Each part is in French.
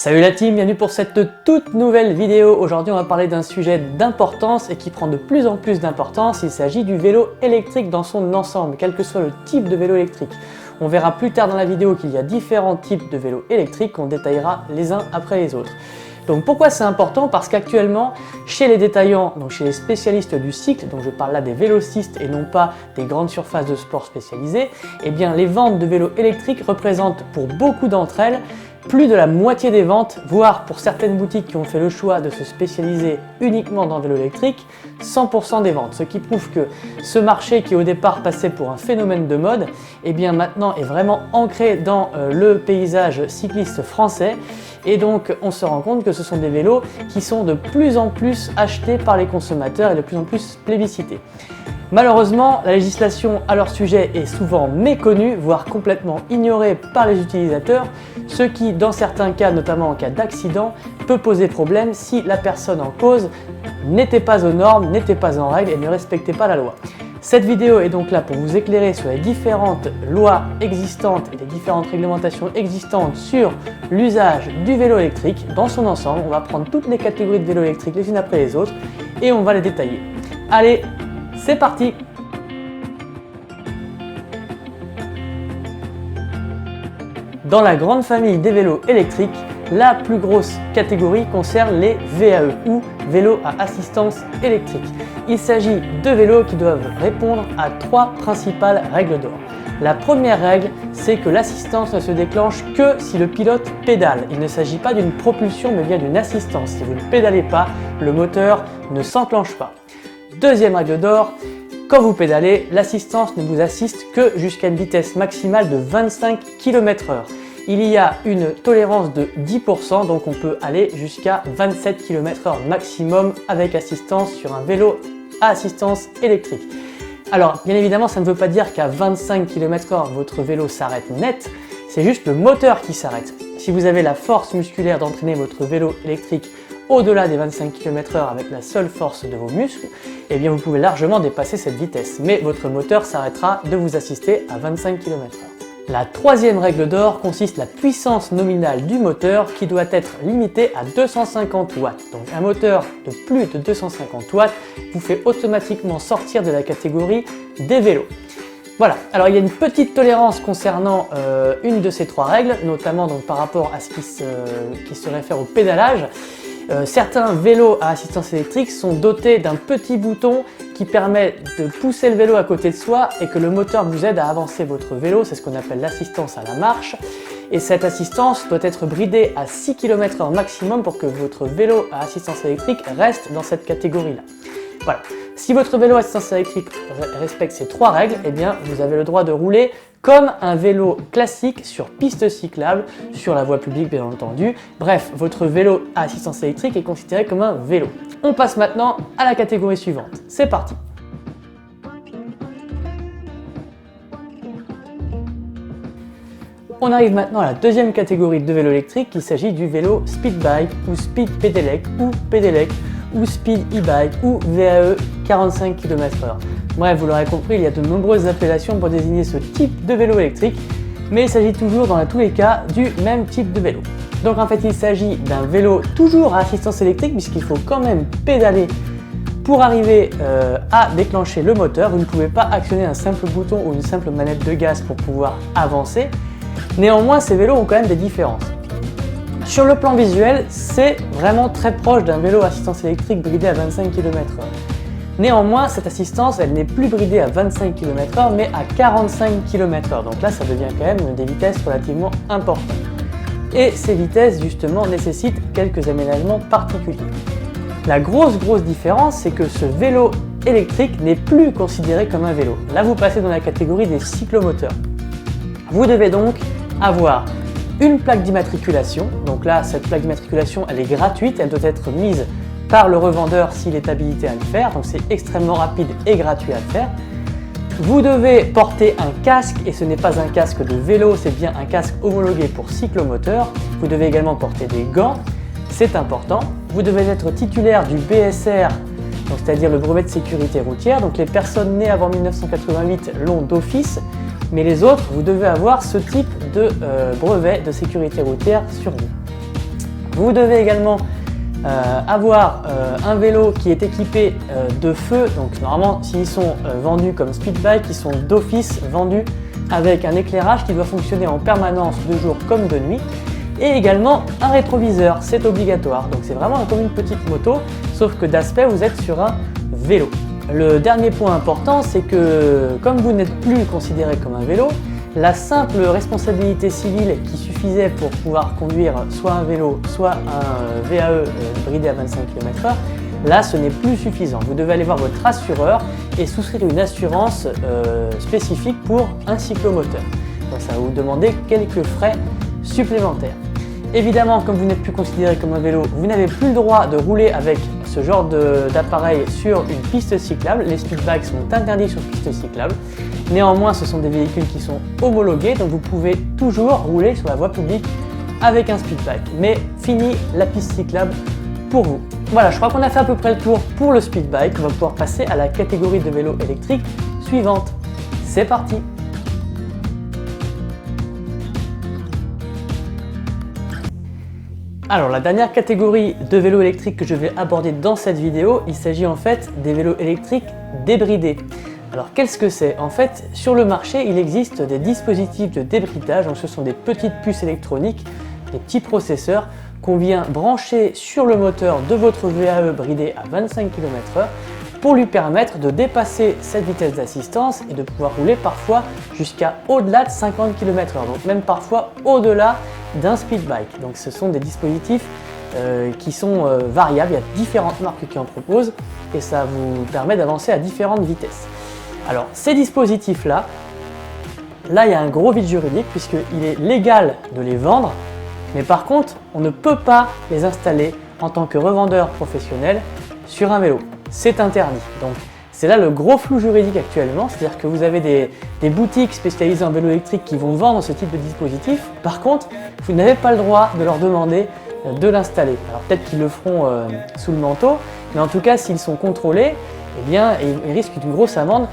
Salut la team, bienvenue pour cette toute nouvelle vidéo. Aujourd'hui on va parler d'un sujet d'importance et qui prend de plus en plus d'importance. Il s'agit du vélo électrique dans son ensemble, quel que soit le type de vélo électrique. On verra plus tard dans la vidéo qu'il y a différents types de vélos électriques qu'on détaillera les uns après les autres. Donc pourquoi c'est important? Parce qu'actuellement, chez les détaillants, donc chez les spécialistes du cycle, donc je parle là des vélocistes et non pas des grandes surfaces de sport spécialisées, eh bien les ventes de vélos électriques représentent pour beaucoup d'entre elles plus de la moitié des ventes, voire pour certaines boutiques qui ont fait le choix de se spécialiser uniquement dans le vélo électrique, 100% des ventes. Ce qui prouve que ce marché qui au départ passait pour un phénomène de mode, eh bien maintenant est vraiment ancré dans le paysage cycliste français. Et donc on se rend compte que ce sont des vélos qui sont de plus en plus achetés par les consommateurs et de plus en plus plébiscités. Malheureusement, la législation à leur sujet est souvent méconnue, voire complètement ignorée par les utilisateurs, ce qui, dans certains cas, notamment en cas d'accident, peut poser problème si la personne en cause n'était pas aux normes, n'était pas en règle et ne respectait pas la loi. Cette vidéo est donc là pour vous éclairer sur les différentes lois existantes et les différentes réglementations existantes sur l'usage du vélo électrique dans son ensemble. On va prendre toutes les catégories de vélos électriques les unes après les autres et on va les détailler. Allez, c'est parti! Dans la grande famille des vélos électriques, la plus grosse catégorie concerne les VAE ou vélos à assistance électrique. Il s'agit de vélos qui doivent répondre à trois principales règles d'or. La première règle, c'est que l'assistance ne se déclenche que si le pilote pédale. Il ne s'agit pas d'une propulsion mais bien d'une assistance. Si vous ne pédalez pas, le moteur ne s'enclenche pas. Deuxième règle d'or, quand vous pédalez, l'assistance ne vous assiste que jusqu'à une vitesse maximale de 25 km/h. Il y a une tolérance de 10%, donc on peut aller jusqu'à 27 km/h maximum avec assistance sur un vélo à assistance électrique. Alors, bien évidemment, ça ne veut pas dire qu'à 25 km/h, votre vélo s'arrête net, c'est juste le moteur qui s'arrête. Si vous avez la force musculaire d'entraîner votre vélo électrique au-delà des 25 km/h avec la seule force de vos muscles, eh bien vous pouvez largement dépasser cette vitesse, mais votre moteur s'arrêtera de vous assister à 25 km/h. La troisième règle d'or consiste la puissance nominale du moteur qui doit être limitée à 250 watts. Donc un moteur de plus de 250 watts vous fait automatiquement sortir de la catégorie des vélos. Voilà, alors il y a une petite tolérance concernant une de ces trois règles, notamment donc par rapport à ce qui se réfère au pédalage. Certains vélos à assistance électrique sont dotés d'un petit bouton qui permet de pousser le vélo à côté de soi et que le moteur vous aide à avancer votre vélo, c'est ce qu'on appelle l'assistance à la marche. Et cette assistance doit être bridée à 6 km/h maximum pour que votre vélo à assistance électrique reste dans cette catégorie-là. Voilà. Si votre vélo à assistance électrique respecte ces trois règles, eh bien vous avez le droit de rouler comme un vélo classique sur piste cyclable, sur la voie publique bien entendu. Bref, votre vélo à assistance électrique est considéré comme un vélo. On passe maintenant à la catégorie suivante. C'est parti! On arrive maintenant à la deuxième catégorie de vélo électrique, il s'agit du vélo speed bike ou speed pedelec ou pedelec ou speed e-bike ou VAE 45 km/h. Bref, vous l'aurez compris, il y a de nombreuses appellations pour désigner ce type de vélo électrique, mais il s'agit toujours dans tous les cas du même type de vélo. Donc en fait, il s'agit d'un vélo toujours à assistance électrique puisqu'il faut quand même pédaler pour arriver à déclencher le moteur. Vous ne pouvez pas actionner un simple bouton ou une simple manette de gaz pour pouvoir avancer. Néanmoins, ces vélos ont quand même des différences. Sur le plan visuel, c'est vraiment très proche d'un vélo à assistance électrique bridé à 25 km/h. Néanmoins, cette assistance, elle n'est plus bridée à 25 km/h, mais à 45 km/h. Donc là, ça devient quand même des vitesses relativement importantes. Et ces vitesses, justement, nécessitent quelques aménagements particuliers. La grosse différence, c'est que ce vélo électrique n'est plus considéré comme un vélo. Là, vous passez dans la catégorie des cyclomoteurs. Vous devez donc avoir une plaque d'immatriculation. Donc là, cette plaque d'immatriculation, elle est gratuite, elle doit être mise par le revendeur s'il est habilité à le faire, donc c'est extrêmement rapide et gratuit à faire. Vous devez porter un casque et ce n'est pas un casque de vélo, c'est bien un casque homologué pour cyclomoteur. Vous devez également porter des gants, c'est important. Vous devez être titulaire du BSR, c'est-à-dire le brevet de sécurité routière. Donc les personnes nées avant 1988 l'ont d'office, mais les autres, vous devez avoir ce type de brevet de sécurité routière sur vous. Vous devez également avoir un vélo qui est équipé de feux. Donc normalement, s'ils sont vendus comme speed bike, ils sont d'office vendus avec un éclairage qui doit fonctionner en permanence de jour comme de nuit. Et également un rétroviseur, c'est obligatoire. Donc c'est vraiment comme une petite moto, sauf que d'aspect vous êtes sur un vélo. Le dernier point important, c'est que comme vous n'êtes plus considéré comme un vélo, la simple responsabilité civile qui suffisait pour pouvoir conduire soit un vélo, soit un VAE bridé à 25 km/h, là ce n'est plus suffisant. Vous devez aller voir votre assureur et souscrire une assurance spécifique pour un cyclomoteur. Donc ça va vous demander quelques frais supplémentaires. Évidemment, comme vous n'êtes plus considéré comme un vélo, vous n'avez plus le droit de rouler avec ce genre d'appareil sur une piste cyclable. Les speed bikes sont interdits sur piste cyclable. Néanmoins, ce sont des véhicules qui sont homologués, donc vous pouvez toujours rouler sur la voie publique avec un speed bike. Mais fini la piste cyclable pour vous. Voilà, je crois qu'on a fait à peu près le tour pour le speed bike. On va pouvoir passer à la catégorie de vélos électriques suivante. C'est parti! Alors la dernière catégorie de vélos électriques que je vais aborder dans cette vidéo, il s'agit en fait des vélos électriques débridés. Alors qu'est-ce que c'est? En fait, sur le marché, il existe des dispositifs de débridage, donc ce sont des petites puces électroniques, des petits processeurs qu'on vient brancher sur le moteur de votre VAE bridé à 25 km/h pour lui permettre de dépasser cette vitesse d'assistance et de pouvoir rouler parfois jusqu'à au-delà de 50 km/h, donc même parfois au-delà d'un speed bike. Donc ce sont des dispositifs qui sont variables, il y a différentes marques qui en proposent et ça vous permet d'avancer à différentes vitesses. Alors ces dispositifs-là, il y a un gros vide juridique puisqu'il est légal de les vendre, mais par contre on ne peut pas les installer en tant que revendeur professionnel sur un vélo. C'est interdit. Donc c'est là le gros flou juridique actuellement, c'est-à-dire que vous avez des boutiques spécialisées en vélo électrique qui vont vendre ce type de dispositif. Par contre, vous n'avez pas le droit de leur demander de l'installer. Alors peut-être qu'ils le feront sous le manteau, mais en tout cas s'ils sont contrôlés, eh bien ils risquent une grosse amende.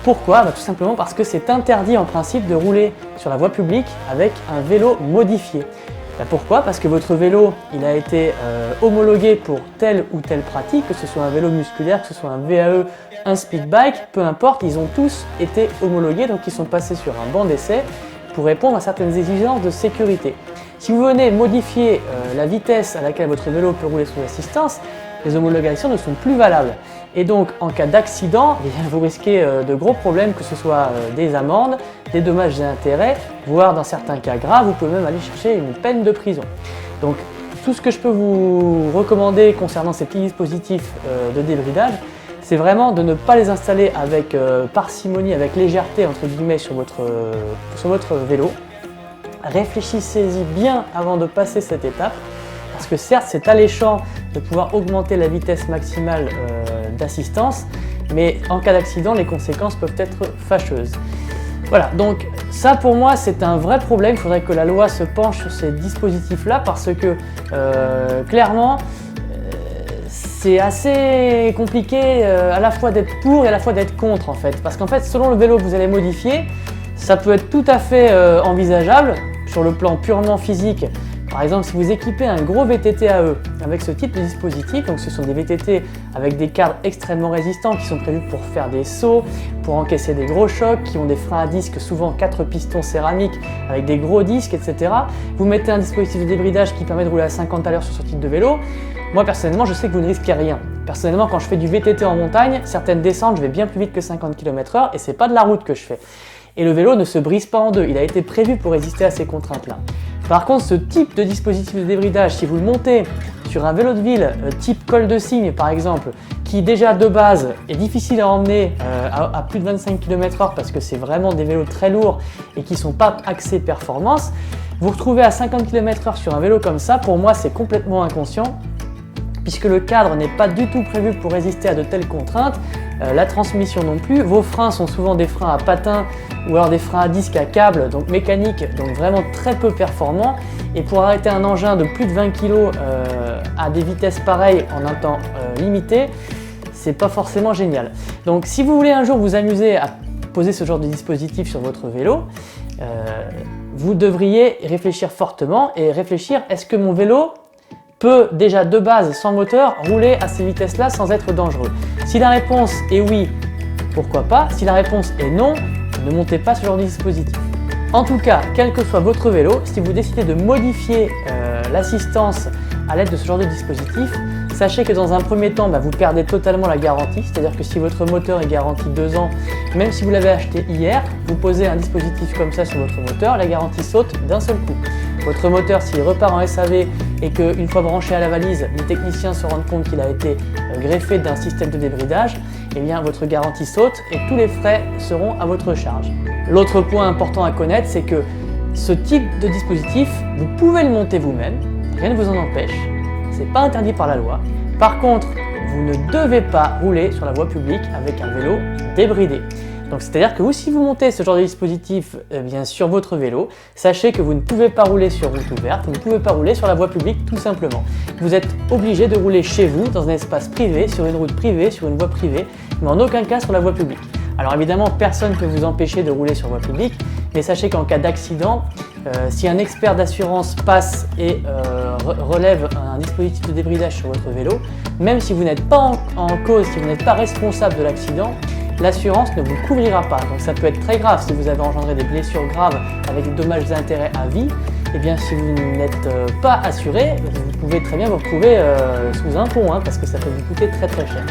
Pourquoi? Tout simplement parce que c'est interdit en principe de rouler sur la voie publique avec un vélo modifié. Pourquoi? Parce que votre vélo il a été homologué pour telle ou telle pratique, que ce soit un vélo musculaire, que ce soit un VAE, un speed bike, peu importe, ils ont tous été homologués, donc ils sont passés sur un banc d'essai pour répondre à certaines exigences de sécurité. Si vous venez modifier la vitesse à laquelle votre vélo peut rouler sous assistance, les homologations ne sont plus valables. Et donc en cas d'accident, vous risquez de gros problèmes, que ce soit des amendes, des dommages et intérêts, voire dans certains cas graves, vous pouvez même aller chercher une peine de prison. Donc tout ce que je peux vous recommander concernant ces petits dispositifs de débridage, c'est vraiment de ne pas les installer avec parcimonie, avec légèreté entre guillemets sur votre vélo. Réfléchissez-y bien avant de passer cette étape, parce que certes c'est alléchant de pouvoir augmenter la vitesse maximale d'assistance, mais en cas d'accident les conséquences peuvent être fâcheuses. Voilà, donc ça pour moi c'est un vrai problème, il faudrait que la loi se penche sur ces dispositifs là, parce que clairement c'est assez compliqué à la fois d'être pour et à la fois d'être contre en fait, parce qu'en fait selon le vélo que vous allez modifier, ça peut être tout à fait envisageable sur le plan purement physique. Par exemple, si vous équipez un gros VTT AE avec ce type de dispositif, donc ce sont des VTT avec des cadres extrêmement résistants qui sont prévus pour faire des sauts, pour encaisser des gros chocs, qui ont des freins à disque, souvent 4 pistons céramiques avec des gros disques, etc. Vous mettez un dispositif de débridage qui permet de rouler à 50 à l'heure sur ce type de vélo. Moi personnellement, je sais que vous ne risquez rien. Personnellement, quand je fais du VTT en montagne, certaines descentes, je vais bien plus vite que 50 km/h et c'est pas de la route que je fais. Et le vélo ne se brise pas en deux, il a été prévu pour résister à ces contraintes-là. Par contre, ce type de dispositif de débridage, si vous le montez sur un vélo de ville type col de cygne par exemple, qui déjà de base est difficile à emmener à plus de 25 km/h parce que c'est vraiment des vélos très lourds et qui ne sont pas axés performance, vous retrouvez à 50 km/h sur un vélo comme ça, pour moi c'est complètement inconscient, puisque le cadre n'est pas du tout prévu pour résister à de telles contraintes, la transmission non plus, vos freins sont souvent des freins à patins ou alors des freins à disque à câble, donc mécaniques, donc vraiment très peu performants, et pour arrêter un engin de plus de 20 kg à des vitesses pareilles en un temps limité, c'est pas forcément génial. Donc si vous voulez un jour vous amuser à poser ce genre de dispositif sur votre vélo, vous devriez réfléchir fortement et réfléchir, est-ce que mon vélo peut déjà de base, sans moteur, rouler à ces vitesses-là sans être dangereux? Si la réponse est oui, pourquoi pas? Si la réponse est non, ne montez pas ce genre de dispositif. En tout cas, quel que soit votre vélo, si vous décidez de modifier l'assistance à l'aide de ce genre de dispositif, sachez que dans un premier temps, vous perdez totalement la garantie, c'est-à-dire que si votre moteur est garanti 2 ans, même si vous l'avez acheté hier, vous posez un dispositif comme ça sur votre moteur, la garantie saute d'un seul coup. Votre moteur, s'il repart en SAV et qu'une fois branché à la valise, les techniciens se rendent compte qu'il a été greffé d'un système de débridage, eh bien votre garantie saute et tous les frais seront à votre charge. L'autre point important à connaître, c'est que ce type de dispositif, vous pouvez le monter vous-même, rien ne vous en empêche, c'est pas interdit par la loi. Par contre, vous ne devez pas rouler sur la voie publique avec un vélo débridé. Donc c'est-à-dire que si vous montez ce genre de dispositif sur votre vélo, sachez que vous ne pouvez pas rouler sur route ouverte, vous ne pouvez pas rouler sur la voie publique tout simplement. Vous êtes obligé de rouler chez vous, dans un espace privé, sur une route privée, sur une voie privée, mais en aucun cas sur la voie publique. Alors évidemment, personne ne peut vous empêcher de rouler sur voie publique, mais sachez qu'en cas d'accident, si un expert d'assurance passe et relève un dispositif de débridage sur votre vélo, même si vous n'êtes pas en cause, si vous n'êtes pas responsable de l'accident, l'assurance ne vous couvrira pas. Donc ça peut être très grave si vous avez engendré des blessures graves avec des dommages et intérêts à vie. Et bien si vous n'êtes pas assuré, vous pouvez très bien vous retrouver sous un pont, parce que ça peut vous coûter très très cher.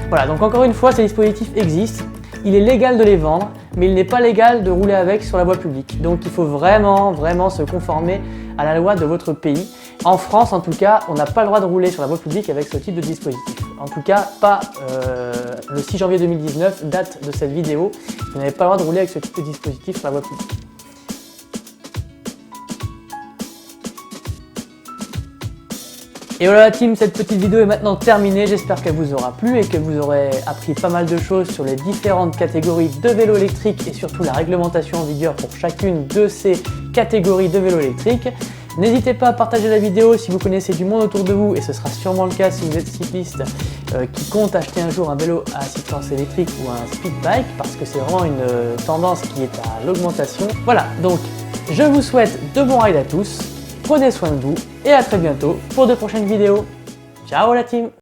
Voilà, donc encore une fois, ces dispositifs existent. Il est légal de les vendre, mais il n'est pas légal de rouler avec sur la voie publique. Donc il faut vraiment se conformer à la loi de votre pays. En France, en tout cas, on n'a pas le droit de rouler sur la voie publique avec ce type de dispositif. En tout cas, pas le 6 janvier 2019, date de cette vidéo. Vous n'avez pas le droit de rouler avec ce type de dispositif sur la voie publique. Et voilà la team, cette petite vidéo est maintenant terminée, j'espère qu'elle vous aura plu et que vous aurez appris pas mal de choses sur les différentes catégories de vélos électriques et surtout la réglementation en vigueur pour chacune de ces catégories de vélos électriques. N'hésitez pas à partager la vidéo si vous connaissez du monde autour de vous, et ce sera sûrement le cas si vous êtes cycliste qui compte acheter un jour un vélo à assistance électrique ou un speed bike, parce que c'est vraiment une tendance qui est à l'augmentation. Voilà, donc je vous souhaite de bons rides à tous. Prenez soin de vous et à très bientôt pour de prochaines vidéos. Ciao la team!